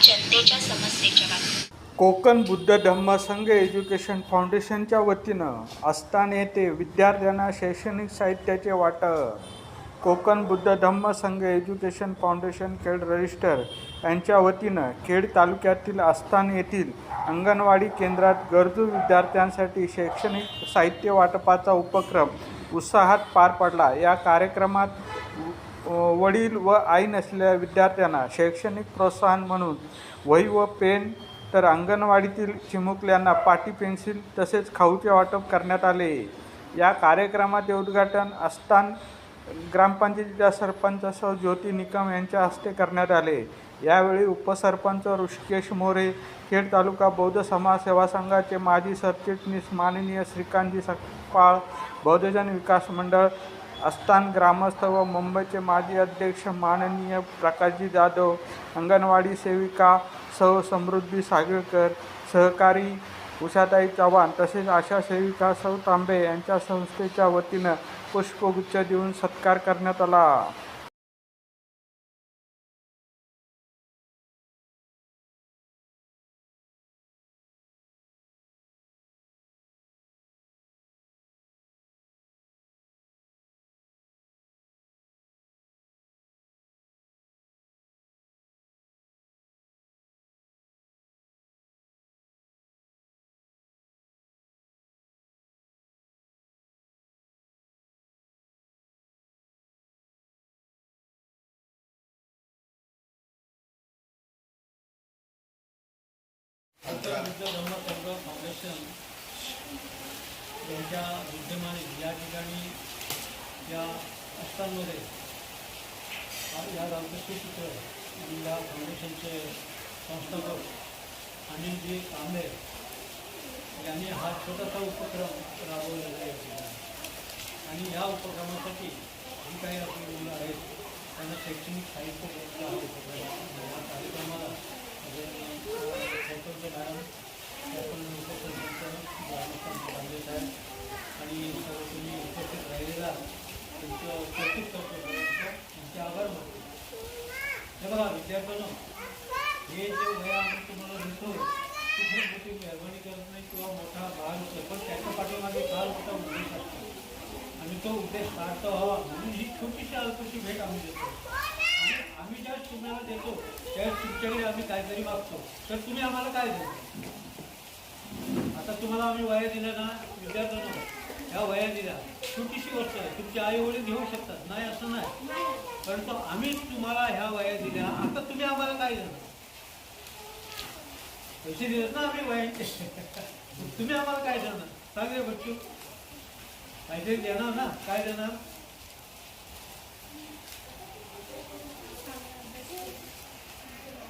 जनतेच्या समस्येच्या बातम्या. कोकण बुद्ध धम्म संघ एज्युकेशन फाउंडेशनच्या वतीनं आस्थान येथे विद्यार्थ्यांना शैक्षणिक साहित्याचे वाटप. कोकण बुद्ध धम्म संघ एज्युकेशन फाउंडेशन खेड रजिस्टर यांच्या वतीनं खेड तालुक्यातील आस्थान येथील अंगणवाडी केंद्रात गरजू विद्यार्थ्यांसाठी शैक्षणिक साहित्य वाटपाचा उपक्रम उत्साहात पार पडला. या कार्यक्रमात वडील व आई नसलेल्या विद्यार्थ्यांना शैक्षणिक प्रोत्साहन म्हणून वही व पेन, तर अंगणवाडीतील चिमुकल्यांना पाटी पेन्सिल तसेच खाऊचे वाटप करण्यात आले. या कार्यक्रमाचे उद्घाटन आस्थान ग्रामपंचायतीच्या सरपंचासह ज्योती निकम यांच्या हस्ते करण्यात आले. यावेळी उपसरपंच ऋषिकेश मोरे, खेड तालुका बौद्ध समाज सेवा संघाचे माजी सरचिटणीस माननीय श्रीकांतजी सकपाळ, बौद्धजन विकास मंडळ आस्थान ग्रामस्थ व मुंबईचे माजी अध्यक्ष माननीय प्रकाशजी जाधव, अंगणवाडी सेविका सौ समृद्धी सागवेकर, सहकारी उषाताई चव्हाण तसेच आशा सेविका सौ तांबे यांच्या संस्थेच्या वतीनं पुष्पगुच्छ देऊन सत्कार करण्यात आला. कोकण बुद्ध धम्म संघ फाउंडेशन यांच्या विद्यमाने या ठिकाणी या आस्थानमध्ये या रामकृष्ण चित्र आणि या फाउंडेशनचे संस्थापक अनिलजी कांबळे यांनी हा छोटासा उपक्रम राबवलेला आहे. आणि या उपक्रमासाठी जी काही आपली मुलं आहेत त्यांना शैक्षणिक साहित्य द्यायचं आहे. या कार्यक्रमाला सरपंच मॅडम, सरपंच उपसरपंच ग्रामस्थान कांबळे साहेब आणि सर्व तुम्ही उपस्थित राहिलेला त्यांचं कौतुक करतो, त्यांचे आभार मानतो. हे बघा विद्यार्थ्यांनो, हे जे वया आम्ही तुम्हाला देतो ती खूप मोठी मेहरबानी करत नाही किंवा मोठा भाग असतो, पण त्याच्या पाठीमागे फार मोठा उद्देश असतो आणि तो उद्देश सार्थ व्हावा म्हणून ही छोटीशी अल्पशी भेट आम्ही देतो. आणि आम्ही ज्यावेळेस तुम्हाला देतो त्यावेळेस तुमच्याकडे आम्ही काहीतरी मागतो, तर तुम्ही आम्हाला काय देतो? आता तुम्हाला आम्ही वया दिल्या ना विद्यार्थ्यांना, ह्या वया दिल्या छोटीशी गोष्ट आहे. तुमचे आई वडील घेऊ शकतात, नाही असं नाही, परंतु आम्ही तुम्हाला ह्या वया दिल्या, आता तुम्ही आम्हाला काय देणार? पैसे दिलेत ना आम्ही वयांचे, तुम्ही आम्हाला काय देणार? सांग रे बच्चू, काहीतरी देणार ना? काय देणार?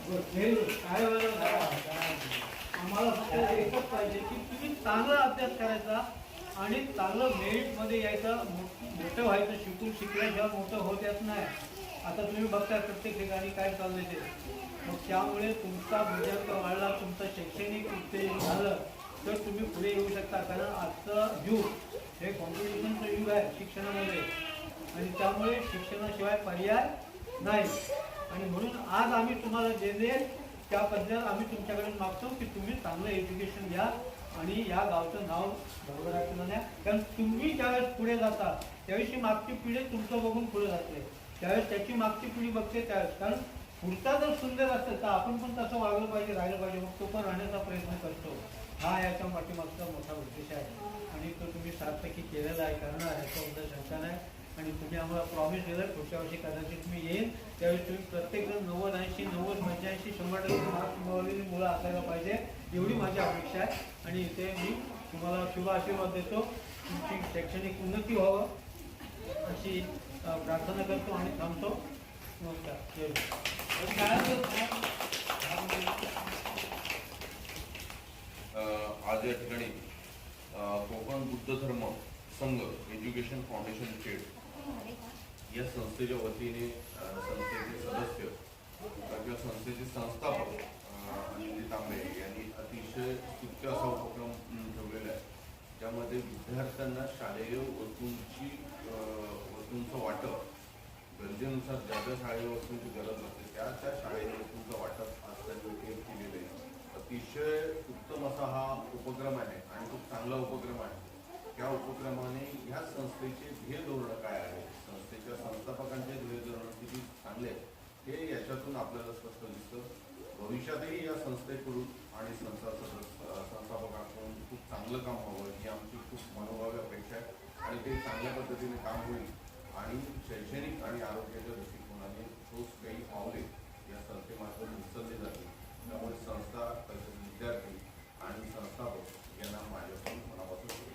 काय आम्हाला फक्त एकच पाहिजे की तुम्ही चांगला अभ्यास करायचा आणि चांगलं मेरिटमध्ये यायचं, मोठं व्हायचं. शिकल्याशिवाय मोठं होत येत नाही. आता तुम्ही बघता प्रत्येक ठिकाणी काय चाललंय ते. मग त्यामुळे तुमचा विद्यार्थी वाढला, तुमचं शैक्षणिक उत्तेजन झालं तर तुम्ही पुढे येऊ शकता. कारण आजचं युग हे कॉम्पिटिशनचं युग आहे शिक्षणामध्ये आणि त्यामुळे शिक्षणाशिवाय पर्याय नाही. आणि म्हणून आज आम्ही तुम्हाला जे देईल त्या पद्धतीत आम्ही तुमच्याकडे मागतो की तुम्ही चांगलं एज्युकेशन घ्या आणि या गावचं नाव भरभराटीनं द्या. कारण तुम्ही ज्यावेळेस पुढे जाता त्यावेळेस मागची पिढी तुमचं बघून पुढे जाते, त्यावेळेस त्याची मागची पिढी बघते त्यावेळेस. कारण पुढचा जर सुंदर असेल तर आपण पण तसं वागलं पाहिजे, राहिलं पाहिजे. मग तो पण राहण्याचा प्रयत्न करतो. हा याच्या पाठीमागचा मोठा उद्देश आहे आणि तो तुम्ही सार्थकी केलेला आहे, करणार याच्याबद्दल शंका नाही. आणि तुम्ही आम्हाला प्रॉमिस दिलं पुढच्या वर्षी कदाचित मी येईन, त्यावेळी तुम्ही प्रत्येकजण 90, 80, 90, 85, 100% मार्क्स मिळवलेली मुलं असायला पाहिजे, एवढी माझी अपेक्षा आहे. आणि इथे मी तुम्हाला शुभ आशीर्वाद देतो, तुमची शैक्षणिक उन्नती व्हावं अशी प्रार्थना करतो आणि थांबतो. नमस्कार. आज या ठिकाणी कोकण बुद्ध धर्म संघ एज्युकेशन फाउंडेशन खेड या संस्थेच्या वतीने संस्थेचे सदस्य किंवा संस्थेचे संस्थापक अनिलजी तांबे यांनी अतिशय स्तुत्य असा उपक्रम ठेवलेला आहे, ज्यामध्ये विद्यार्थ्यांना शालेय वस्तूंचं वाटप गरजेनुसार ज्या ज्या शाळेच्या वस्तूंची गरज असते त्या त्या शाळेच्या वस्तूंचं वाटप आज त्यांनी केलेलं आहे. अतिशय उत्तम असा हा उपक्रम आहे आणि खूप चांगला उपक्रम आहे. त्या उपक्रमाने ह्या संस्थेचे ध्येय धोरण काय आहे, संस्थेच्या संस्थापकांचे ध्येय धोरण किती चांगले आहे हे याच्यातून आपल्याला स्पष्ट दिसतं. भविष्यातही या संस्थेकडून आणि संस्थापकांकडून खूप चांगलं काम व्हावं ही आमची खूप मनोभावी अपेक्षा आहे आणि ते चांगल्या पद्धतीने काम होईल आणि शैक्षणिक आणि आरोग्याच्या दृष्टिकोनाने ठोस काही पावले या संस्थेमार्फत उचलले जातील. त्यामुळे संस्था तसेच विद्यार्थी आणि संस्थापक यांना माझ्याकडून मनापासून शुभेच्छा.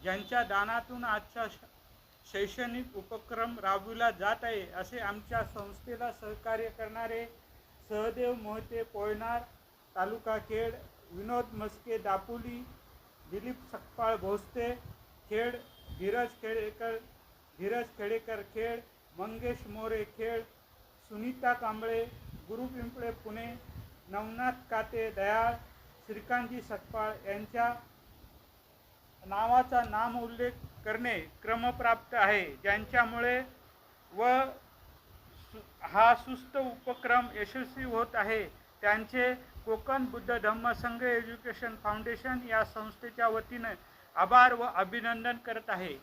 ज्यांच्या दानातून आजचा शैक्षणिक उपक्रम राबविला जात आहे असे आमच्या संस्थेला सहकार्य करणारे सहदेव मोहिते पोयनार तालुका खेड, विनोद मस्के दापोली, दिलीप सकपाळ भोसते खेड, धीरज खेडेकर खेड, मंगेश मोरे खेड, सुनीता कांबळे गुरु पिंपळे पुणे, नवनाथ काते दयाळ, श्रीकांतजी सकपाळ यांच्या नावाचा नाम उल्लेख करणे क्रमप्राप्त आहे. ज्यांच्यामुळे हा सुस्त उपक्रम यशस्वी होत आहे त्यांचे कोकण बुद्ध धम्म संघ एज्युकेशन फाउंडेशन या संस्थेच्या वतीने आभार व अभिनंदन करत आहे.